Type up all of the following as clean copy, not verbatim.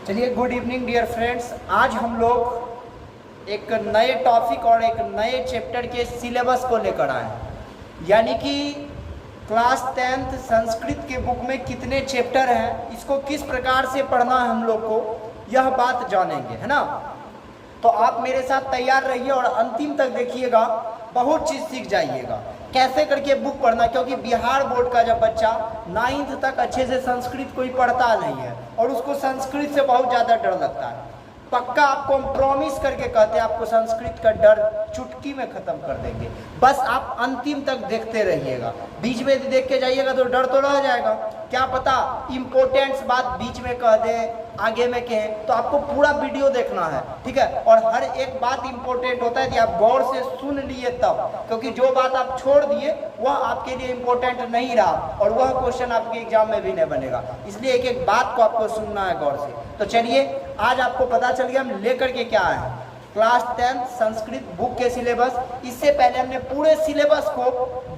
चलिए, good evening dear friends. आज हम लोग एक नए टॉपिक और एक नए चैप्टर के सिलेबस को लेकर आए हैं, यानी कि क्लास 10th संस्कृत के बुक में कितने चैप्टर हैं, इसको किस प्रकार से पढ़ना है हम लोग को, यह बात जानेंगे, है ना। तो आप मेरे साथ तैयार रहिए और अंतिम तक देखिएगा, बहुत चीज़ सीख जाइएगा कैसे करके बुक पढ़ना। क्योंकि बिहार बोर्ड का जब बच्चा 9th तक अच्छे से संस्कृत कोई पढ़ता नहीं है और उसको संस्कृत से बहुत ज़्यादा डर लगता है, पक्का आपको हम प्रॉमिस करके कहते हैं आपको संस्कृत का डर चुटकी में ख़त्म कर देंगे। बस आप अंतिम तक देखते रहिएगा, बीच में देख के जाइएगा तो डर तो रह जाएगा, क्या पता इम्पोर्टेंट बात बीच में कह दें, आगे में कहें, तो आपको पूरा वीडियो देखना है, ठीक है। और हर एक बात इम्पोर्टेंट होता है कि आप गौर से सुन लिए तब, क्योंकि जो बात आप छोड़ दिए वह आपके लिए इम्पोर्टेंट नहीं रहा और वह क्वेश्चन आपके एग्जाम में भी नहीं बनेगा। इसलिए एक एक बात को आपको सुनना है गौर से। तो चलिए, आज आपको पता चल गया हम लेकर के क्या आए, क्लास 10th संस्कृत बुक के सिलेबस। इससे पहले हमने पूरे सिलेबस को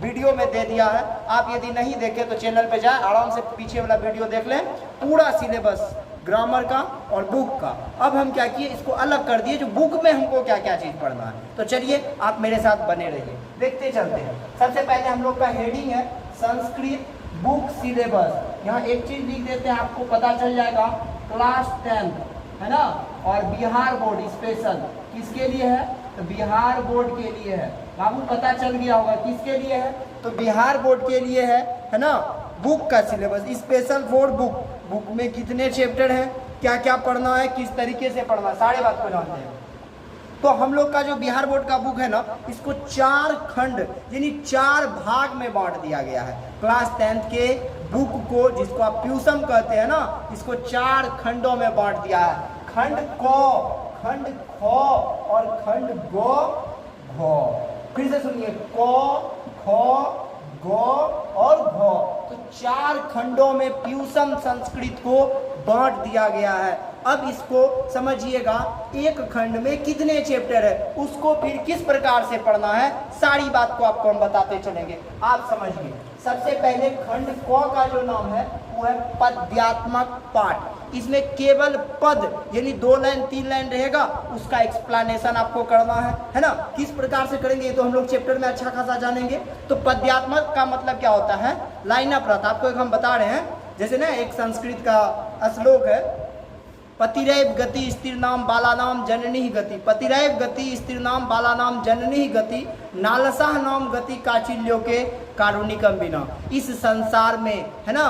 वीडियो में दे दिया है, आप यदि नहीं देखे तो चैनल पे जाए, आराम से पीछे वाला वीडियो देख लें, पूरा सिलेबस ग्रामर का और बुक का। अब हम क्या किए, इसको अलग कर दिए, जो बुक में हमको क्या क्या चीज़ पढ़ना है। तो चलिए, आप मेरे साथ बने रहिए, देखते चलते हैं। सबसे पहले हम लोग का हेडिंग है संस्कृत बुक सिलेबस। यहाँ एक चीज़ लिख देते हैं, आपको पता चल जाएगा, क्लास 10th, है ना। और बिहार बोर्ड स्पेशल किसके लिए है, तो बिहार बोर्ड के लिए है। बाबू पता चल गया होगा किसके लिए है, तो बिहार बोर्ड के लिए है ना। बुक का syllabus special for book. Book में कितने चैप्टर हैं, क्या क्या पढ़ना है, किस तरीके से पढ़ना है, सारे बात को जानते हैं। तो हम लोग का जो बिहार बोर्ड का बुक है ना, इसको 4 खंड यानी 4 भाग में बांट दिया गया है। क्लास 10th के बुक को, जिसको आप ट्यूशन कहते हैं ना, इसको 4 खंडों में बांट दिया है। खंड को, खंड खो और खंड गो घो। फिर से सुनिए, को, खो, गो और घो। तो 4 खंडों में ट्यूशन संस्कृत को बांट दिया गया है। अब इसको समझिएगा, एक खंड में कितने चैप्टर है, उसको फिर किस प्रकार से पढ़ना है, सारी बात को आपको हम बताते चलेंगे, आप समझिए। सबसे पहले खंड क का जो नाम है वो है पद्यात्मक पाठ। इसमें केवल पद यानी 2 लाइन 3 लाइन रहेगा, उसका एक्सप्लेनेशन आपको करना है ना। किस प्रकार से करेंगे ये तो हम लोग चैप्टर में अच्छा खासा जानेंगे। तो पद्यात्मक का मतलब क्या होता है, लाइन अप रहता। आपको एक हम बता रहे हैं, जैसे ना एक संस्कृत का श्लोक है, पतिरैव गति स्त्रीणाम बालानाम जननी गति। पतिरैव गति स्त्रीणाम बालानाम जननी गति, नालसा नाम गति काचिल्यों के कारुणिकम बिना। इस संसार में, है ना,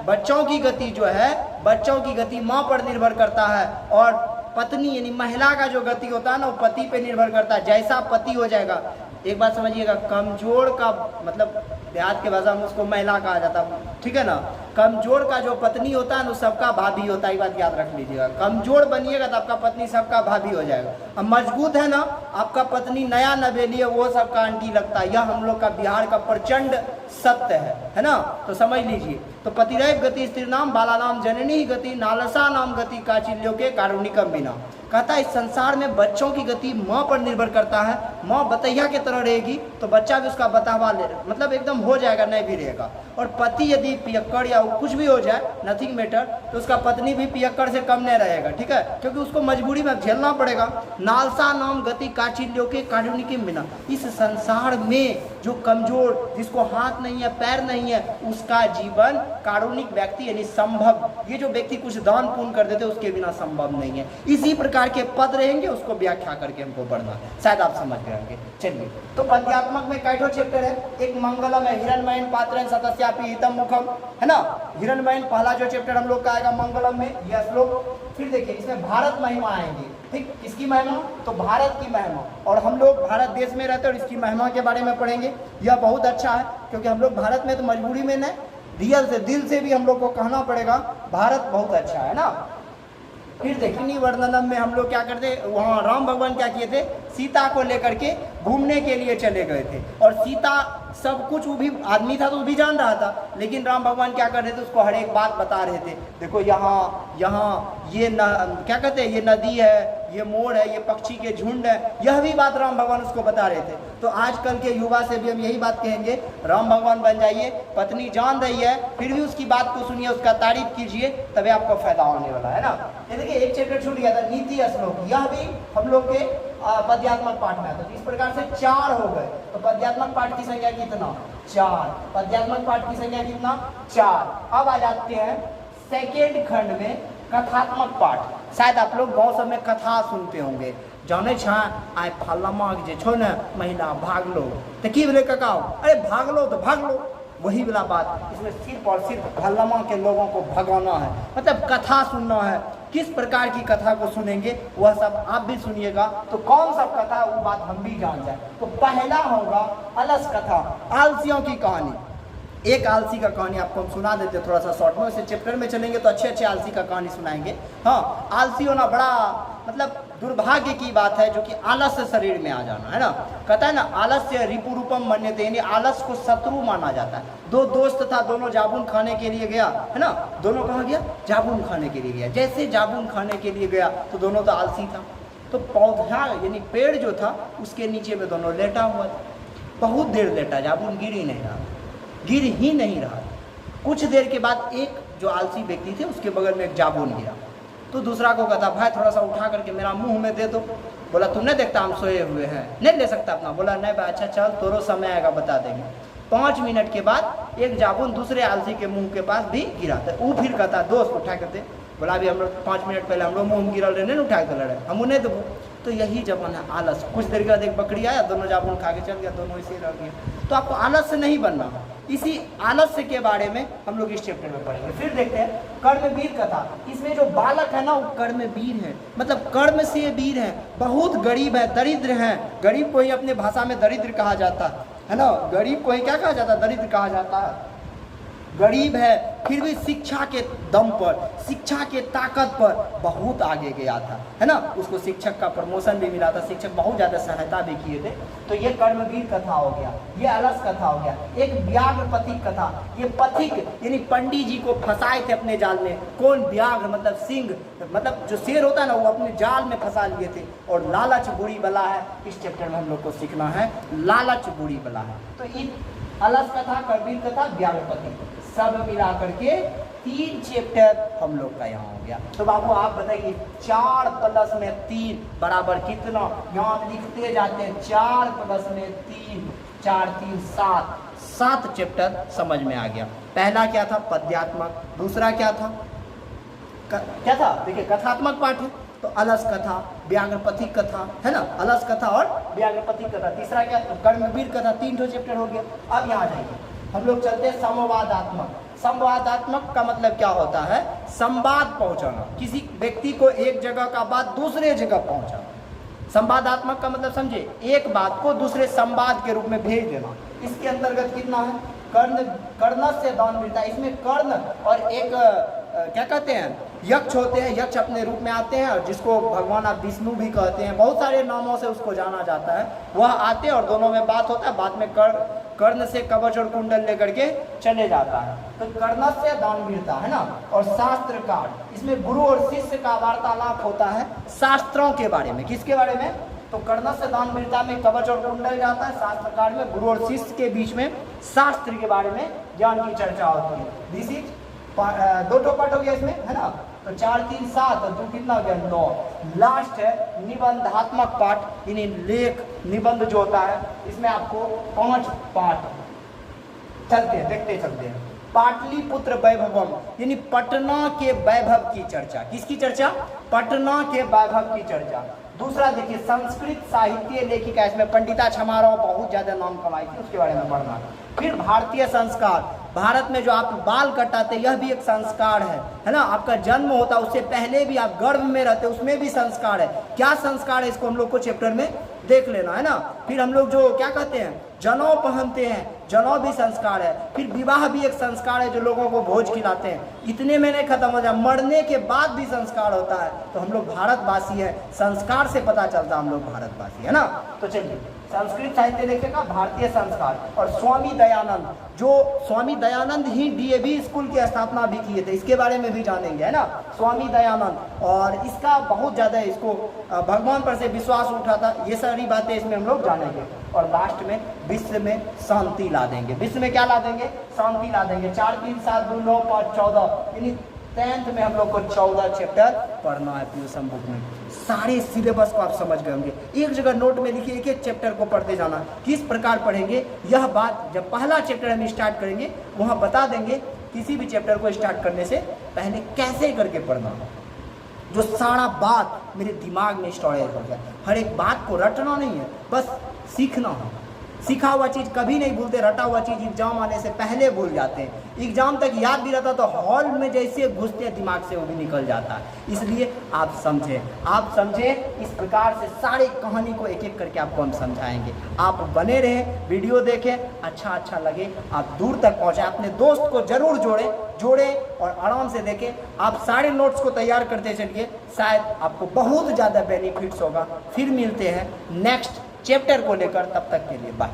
बच्चों की गति जो है, बच्चों की गति माँ पर निर्भर करता है, और पत्नी यानी महिला का जो गति होता है ना, वो पति पे निर्भर करता है। जैसा पति हो जाएगा, एक बात समझिएगा, कमजोर का मतलब देहात के भाषा में उसको महिला कहा जाता है, ठीक है ना। कमजोर का जो पत्नी होता है ना, सबका भाभी होता है, ये बात याद रख लीजिएगा। कमजोर बनिएगा तो आपका पत्नी सबका भाभी हो जाएगा। अब मजबूत है ना, आपका पत्नी नया नवेली है, वो सबका आंटी लगता है। यह हम लोग का बिहार का प्रचंड सत्य है ना। तो समझ लीजिए। तो पतिरैव गति स्त्रीणाम बालानाम जननी गति, नालसा नाम गति काचिल्यों के कारुणिकम बिना। कहता है इस संसार में बच्चों की गति माँ पर निर्भर करता है। माँ बतैया की तरह रहेगी तो बच्चा भी उसका बतावा ले, मतलब एकदम हो जाएगा, नहीं भी रहेगा। और पति यदि पियक्कड़ या कुछ भी हो जाए, नथिंग मैटर, तो उसका पत्नी भी पियक्कड़ से कम नहीं रहेगा, ठीक है, क्योंकि उसको मजबूरी में झेलना पड़ेगा। नालसा नाम गति काचिल्यों के कारुणिकम बिना। इस संसार में जो कमजोर, जिसको हाथ नहीं है, पैर नहीं है, उसका जीवन कारुणिक व्यक्ति यानी संभव, ये जो व्यक्ति कुछ दान पुण्य कर देते उसके बिना संभव नहीं है। इसी प्रकार के पद रहेंगे, उसको व्याख्या करके हमको पढ़ना, शायद आप समझ गए होंगे। चलिए, तो पद्यात्मक में कैठो चैप्टर है, एक मंगलम है, हिरण्मयन पात्रन सतस्यापि हितम मुखम, है ना। हिरण्मयन पहला जो चैप्टर हम लोग का आएगा मंगलम में, यह श्लोक। फिर देखिए, इसमें भारत महिमा आएंगे, ठीक, किसकी महिमा, तो भारत की महिमा। और हम लोग भारत देश में रहते हैं और इसकी महिमा के बारे में पढ़ेंगे। यह बहुत अच्छा है, क्योंकि हम लोग भारत में तो मजबूरी में नहीं, रियल से, दिल से भी हम लोग को कहना पड़ेगा, भारत बहुत अच्छा है ना। फिर देखिए, वर्णनम में हम लोग क्या करते, वहाँ राम भगवान क्या किए थे, सीता को लेकर के घूमने के लिए चले गए थे। और सीता सब कुछ, वो भी आदमी था तो वो भी जान रहा था, लेकिन राम भगवान क्या कर रहे थे, उसको हर एक बात बता रहे थे। देखो यहाँ ये क्या कहते हैं, ये नदी है, ये मोर है, ये पक्षी के झुंड है, यह भी बात राम भगवान उसको बता रहे थे। तो आजकल के युवा से भी हम यही बात कहेंगे, राम भगवान बन जाइए, पत्नी जान रही है फिर भी उसकी बात को सुनिए, उसका तारीफ कीजिए, तभी आपको फायदा होने वाला है ना। ये देखिए एक चैप्टर छूट गया था, नीति श्लोक, यह भी हम लोग के पद्यात्मक पाठ में आता। तो इस प्रकार से 4 हो गए। तो पद्यात्मक पाठ की संख्या कितना? 4। पद्यात्मक पाठ की संख्या कितना? 4। अब आ जाते हैं सेकेंड खंड में कथात्मक पाठ। शायद आप लोग गाँव सब में कथा सुनते होंगे, जाने छा आय फल्लामा जे छो न महीना भाग लो, तो की बोले ककाओ, अरे भाग लो तो भाग लो, वही वाला बात। इसमें सिर्फ और सिर्फ भल्लामा के लोगों को भगाना है, मतलब कथा सुनना है। किस प्रकार की कथा को सुनेंगे वह सब आप भी सुनिएगा। तो कौन सा कथा, वो बात हम भी जान जाए। तो पहला होगा अलस कथा, आलसियों की कहानी। एक आलसी का कहानी आपको हम सुना देते थोड़ा सा शॉर्ट में, वैसे चैप्टर में चलेंगे तो अच्छे अच्छे आलसी का कहानी सुनाएंगे। हाँ, आलसी होना बड़ा मतलब दुर्भाग्य की बात है, जो कि आलस्य शरीर में आ जाना है ना। कहता है ना, आलस्य रिपुरूपम मन्यते, यानी आलस को शत्रु माना जाता है। 2 दोस्त था, दोनों जामुन खाने के लिए गया है ना, दोनों कहाँ गया? जामुन खाने के लिए गया। जैसे जामुन खाने के लिए गया तो दोनों तो आलसी था, तो पौधा यानी पेड़ जो था उसके नीचे में दोनों लेटा हुआ था। बहुत देर लेटा, जामुन गिर ही नहीं रहा। कुछ देर के बाद एक जो आलसी व्यक्ति थे उसके बगल में एक जामुन गिरा, तो दूसरा को कहता, भाई थोड़ा सा उठा करके मेरा मुंह में दे दो। बोला, तुम नहीं देखता हम सोए हुए हैं, नहीं ले सकता अपना? बोला, नहीं भाई, अच्छा चल, तोरो समय आएगा बता देंगे। 5 मिनट के बाद एक जामुन दूसरे आलसी के मुंह के पास भी गिरा, तो वो फिर कहता, दोस्त उठा कर दे। बोला, अभी हम लोग 5 मिनट पहले हम लोग मुँह में गिरल रहे, नहीं उठा कर लड़े, हम उन्हें देबो। तो यही जमाना है आलस। कुछ देर के बाद एक बकरी आया, दोनों जामुन खा के चल गया, दोनों इसे रह गए। तो आपको आलस से नहीं बनना। इसी आलस्य के बारे में हम लोग इस चैप्टर में पढ़ेंगे। फिर देखते हैं कर्मवीर कथा। इसमें जो बालक है ना वो कर्मवीर है, मतलब कर्म से वीर है। बहुत गरीब है, दरिद्र है। गरीब को ही अपने भाषा में दरिद्र कहा जाता है ना। गरीब को ही क्या कहा जाता है? दरिद्र कहा जाता है। गरीब है फिर भी शिक्षा के दम पर, शिक्षा के ताकत पर बहुत आगे गया था, है ना। उसको शिक्षक का प्रमोशन भी मिला था, शिक्षक बहुत ज़्यादा सहायता भी किए थे। तो ये कर्मवीर कथा हो गया, ये अलस कथा हो गया। एक व्याघ्र पथिक कथा, ये पथिक यानी पंडित जी को फंसाए थे अपने जाल में। कौन? व्याघ्र मतलब सिंह, मतलब जो शेर होता है ना, वो अपने जाल में फंसा लिए थे। और लालच बुरी बला है, इस चैप्टर में हम लोग को सीखना है, लालच बुरी बला है। तो इन अलस कथा, कर्मवीर कथा, व्याघ्र पथिक सब मिला करके 3 चैप्टर हम लोग का यहाँ हो गया। तो बाबू आप बताइए 4 + 3 बराबर कितना? यहाँ लिखते जाते हैं 4 + 3 4 3 7, 7 चैप्टर समझ में आ गया। पहला क्या था? पद्यात्मक। दूसरा क्या था? क्या था? देखिए कथात्मक पाठ है, तो अलस कथा, व्याघ्र पथिक कथा, है ना, अलस कथा और व्याघ्र पथिक कथा। तीसरा क्या? कर्मवीर कथा। 3 चैप्टर हो गया। अब यहाँ जाइए, हम लोग चलते हैं संवादात्मक। संवादात्मक का मतलब क्या होता है? संवाद पहुंचाना, किसी व्यक्ति को एक जगह का बात दूसरे जगह पहुंचाना। संवादात्मक का मतलब समझे, एक बात को दूसरे संवाद के रूप में भेज देना। इसके अंतर्गत कितना है? कर्ण से दान मिलता है। इसमें कर्ण और एक क्या कहते हैं, यक्ष होते हैं। यक्ष अपने रूप में आते हैं, और जिसको भगवान आप विष्णु भी कहते हैं, बहुत सारे नामों से उसको जाना जाता है। वह आते हैं और दोनों में बात होता है। बाद में कर्ण से कवच और कुंडल लेकर के चले जाता है। तो कर्ण से दान मिलता है ना। और शास्त्रकार, इसमें गुरु और शिष्य का वार्तालाप होता है शास्त्रों के बारे में। किसके बारे में? तो कर्ण से दान मिलता में कवच और कुंडल जाता है। शास्त्रकार में गुरु और शिष्य के बीच में शास्त्र के बारे में ज्ञान की चर्चा होती है। दिस इज 2 पार्ट हो गया इसमें, है ना। तो 4 3 7 और 2 कितना हो गया? 9। लास्ट है निबंधात्मक पाठ, यानी लेख निबंध जो होता है। इसमें आपको 5 पाठ चलते हैं, देखते चलते हैं। पाटलिपुत्र वैभवम, यानी पटना के वैभव की चर्चा। किसकी चर्चा? पटना के वैभव की चर्चा। दूसरा देखिए संस्कृत साहित्य लेखिका, इसमें पंडिता छमाराव बहुत ज्यादा नाम कमाई थी, उसके बारे में पढ़ना। फिर भारतीय संस्कार, भारत में जो आप बाल कटाते यह भी एक संस्कार है ना। आपका जन्म होता उससे पहले भी आप गर्भ में रहते, उसमें भी संस्कार है। क्या संस्कार है इसको हम लोग को चैप्टर में देख लेना है ना। फिर हम लोग जो क्या कहते हैं, जनेऊ पहनते हैं, जनेऊ भी संस्कार है। फिर विवाह भी एक संस्कार है, जो लोगों को भोज खिलाते हैं। इतने में नहीं खत्म हो जाए, मरने के बाद भी संस्कार होता है। तो हम लोग भारतवासी हैं, संस्कार से पता चलता हम लोग भारतवासी है ना। तो चलिए संस्कृत साहित्य लेखिका भारतीय संस्कार, और स्वामी दयानंद, जो स्वामी दयानंद ही डीएवी स्कूल की स्थापना भी किए थे, इसके बारे में भी जानेंगे, है ना, स्वामी दयानंद। और इसका बहुत ज़्यादा इसको भगवान पर से विश्वास उठा था, ये सारी बातें इसमें हम लोग जानेंगे। और लास्ट में विश्व में शांति ला देंगे। विश्व में क्या ला देंगे? शांति ला देंगे। 4 3 7 2 9 5 14, यानी 10th में हम लोग को 14 चैप्टर पढ़ना है पीयूषम बुक में। सारे सिलेबस को आप समझ गए होंगे। एक जगह नोट में लिखिए, एक एक चैप्टर को पढ़ते जाना। किस प्रकार पढ़ेंगे यह बात जब पहला चैप्टर हम स्टार्ट करेंगे वहाँ बता देंगे। किसी भी चैप्टर को स्टार्ट करने से पहले कैसे करके पढ़ना, जो सारा बात मेरे दिमाग में स्टोरेज हो जाए। हर एक बात को रटना नहीं है, बस सीखना है। सीखा हुआ चीज़ कभी नहीं भूलते, रटा हुआ चीज़ एग्जाम आने से पहले भूल जाते हैं। एग्जाम तक याद भी रहता तो हॉल में जैसे घुसते हैं दिमाग से वो भी निकल जाता है। इसलिए आप समझें, इस प्रकार से सारी कहानी को एक एक करके आपको हम समझाएंगे। आप बने रहें, वीडियो देखें, अच्छा लगे, आप दूर तक पहुँचाएं, अपने दोस्त को जरूर जोड़ें और आराम से देखें। आप सारे नोट्स को तैयार करते चलिए, शायद आपको बहुत ज़्यादा बेनिफिट्स होगा। फिर मिलते हैं नेक्स्ट चैप्टर को लेकर, तब तक के लिए बाय।